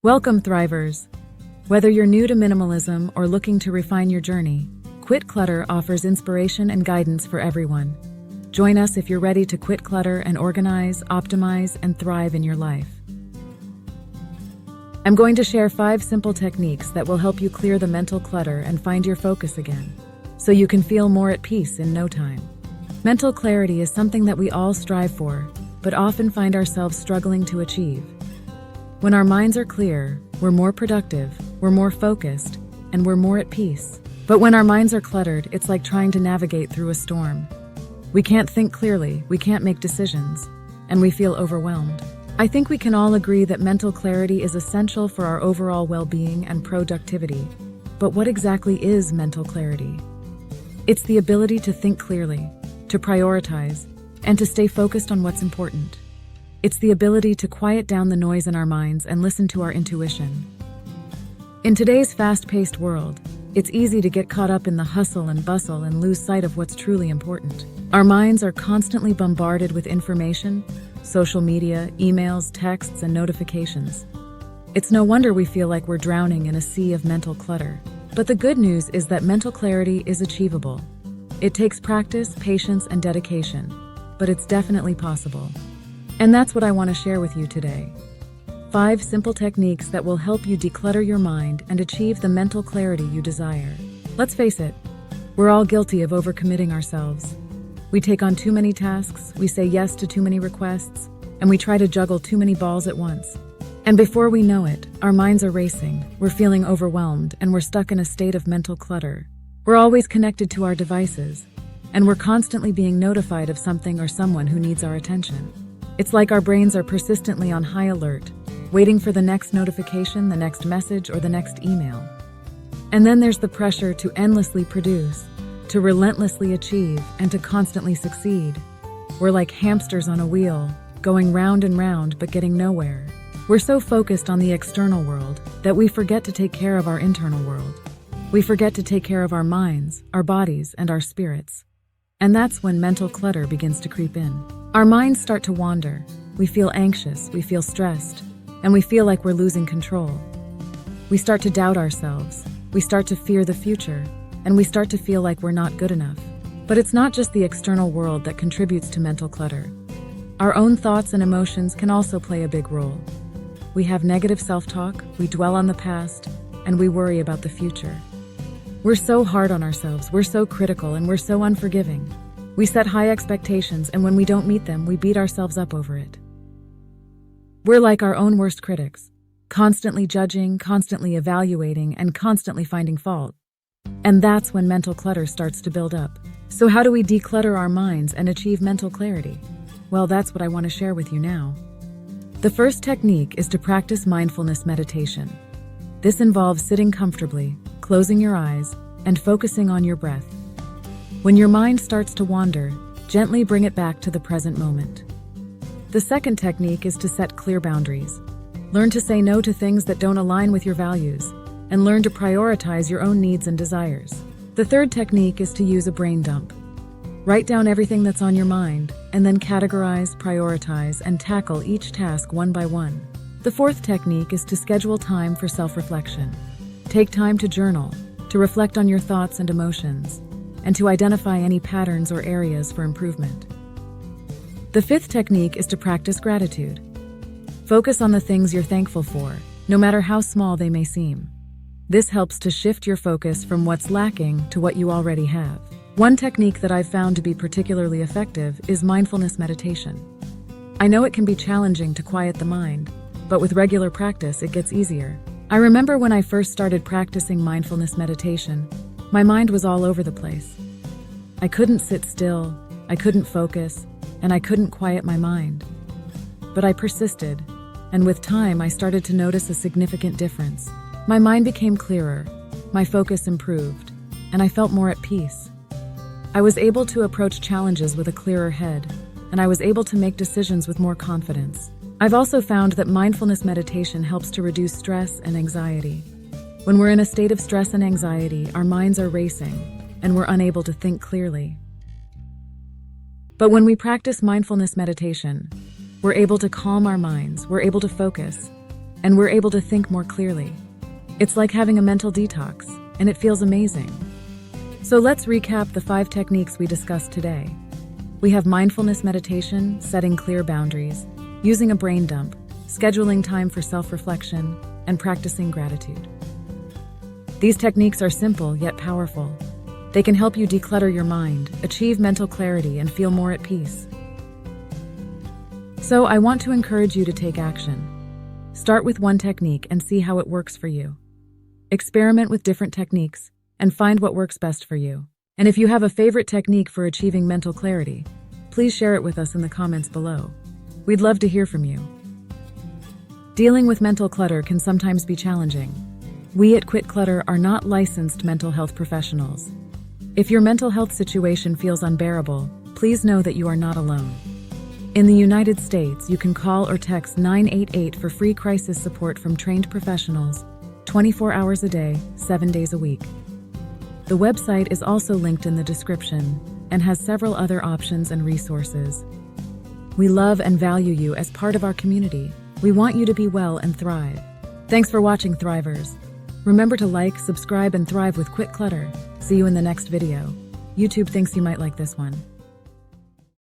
Welcome, Thrivers! Whether you're new to minimalism or looking to refine your journey, Quit Clutter offers inspiration and guidance for everyone. Join us if you're ready to quit clutter and organize, optimize, and thrive in your life. I'm going to share 5 simple techniques that will help you clear the mental clutter and find your focus again, so you can feel more at peace in no time. Mental clarity is something that we all strive for, but often find ourselves struggling to achieve. When our minds are clear, we're more productive, we're more focused, and we're more at peace. But when our minds are cluttered, it's like trying to navigate through a storm. We can't think clearly, we can't make decisions, and we feel overwhelmed. I think we can all agree that mental clarity is essential for our overall well-being and productivity. But what exactly is mental clarity? It's the ability to think clearly, to prioritize, and to stay focused on what's important. It's the ability to quiet down the noise in our minds and listen to our intuition. In today's fast-paced world, it's easy to get caught up in the hustle and bustle and lose sight of what's truly important. Our minds are constantly bombarded with information, social media, emails, texts, and notifications. It's no wonder we feel like we're drowning in a sea of mental clutter. But the good news is that mental clarity is achievable. It takes practice, patience, and dedication, but it's definitely possible. And that's what I want to share with you today. 5 simple techniques that will help you declutter your mind and achieve the mental clarity you desire. Let's face it, we're all guilty of overcommitting ourselves. We take on too many tasks, we say yes to too many requests, and we try to juggle too many balls at once. And before we know it, our minds are racing, we're feeling overwhelmed, and we're stuck in a state of mental clutter. We're always connected to our devices, and we're constantly being notified of something or someone who needs our attention. It's like our brains are persistently on high alert, waiting for the next notification, the next message, or the next email. And then there's the pressure to endlessly produce, to relentlessly achieve, and to constantly succeed. We're like hamsters on a wheel, going round and round but getting nowhere. We're so focused on the external world that we forget to take care of our internal world. We forget to take care of our minds, our bodies, and our spirits. And that's when mental clutter begins to creep in. Our minds start to wander. We feel anxious, we feel stressed, and we feel like we're losing control. We start to doubt ourselves, we start to fear the future, and we start to feel like we're not good enough. But it's not just the external world that contributes to mental clutter. Our own thoughts and emotions can also play a big role. We have negative self-talk, we dwell on the past, and we worry about the future. We're so hard on ourselves, we're so critical, and we're so unforgiving. We set high expectations, and when we don't meet them, we beat ourselves up over it. We're like our own worst critics, constantly judging, constantly evaluating, and constantly finding fault. And that's when mental clutter starts to build up. So how do we declutter our minds and achieve mental clarity? Well, that's what I want to share with you now. The first technique is to practice mindfulness meditation. This involves sitting comfortably, closing your eyes, and focusing on your breath. When your mind starts to wander, gently bring it back to the present moment. The second technique is to set clear boundaries. Learn to say no to things that don't align with your values, and learn to prioritize your own needs and desires. The third technique is to use a brain dump. Write down everything that's on your mind, and then categorize, prioritize, and tackle each task one by one. The fourth technique is to schedule time for self-reflection. Take time to journal, to reflect on your thoughts and emotions, and to identify any patterns or areas for improvement. The fifth technique is to practice gratitude. Focus on the things you're thankful for, no matter how small they may seem. This helps to shift your focus from what's lacking to what you already have. One technique that I've found to be particularly effective is mindfulness meditation. I know it can be challenging to quiet the mind, but with regular practice, it gets easier. I remember when I first started practicing mindfulness meditation, my mind was all over the place. I couldn't sit still, I couldn't focus, and I couldn't quiet my mind. But I persisted, and with time I started to notice a significant difference. My mind became clearer, my focus improved, and I felt more at peace. I was able to approach challenges with a clearer head, and I was able to make decisions with more confidence. I've also found that mindfulness meditation helps to reduce stress and anxiety. When we're in a state of stress and anxiety, our minds are racing, and we're unable to think clearly. But when we practice mindfulness meditation, we're able to calm our minds, we're able to focus, and we're able to think more clearly. It's like having a mental detox, and it feels amazing. So let's recap the 5 techniques we discussed today. We have mindfulness meditation, setting clear boundaries, using a brain dump, scheduling time for self-reflection, and practicing gratitude. These techniques are simple yet powerful. They can help you declutter your mind, achieve mental clarity, and feel more at peace. So I want to encourage you to take action. Start with one technique and see how it works for you. Experiment with different techniques and find what works best for you. And if you have a favorite technique for achieving mental clarity, please share it with us in the comments below. We'd love to hear from you. Dealing with mental clutter can sometimes be challenging. We at Quit Clutter are not licensed mental health professionals. If your mental health situation feels unbearable, please know that you are not alone. In the United States, you can call or text 988 for free crisis support from trained professionals, 24 hours a day, 7 days a week. The website is also linked in the description and has several other options and resources. We love and value you as part of our community. We want you to be well and thrive. Thanks for watching, Thrivers. Remember to like, subscribe, and thrive with Quit Clutter. See you in the next video. YouTube thinks you might like this one.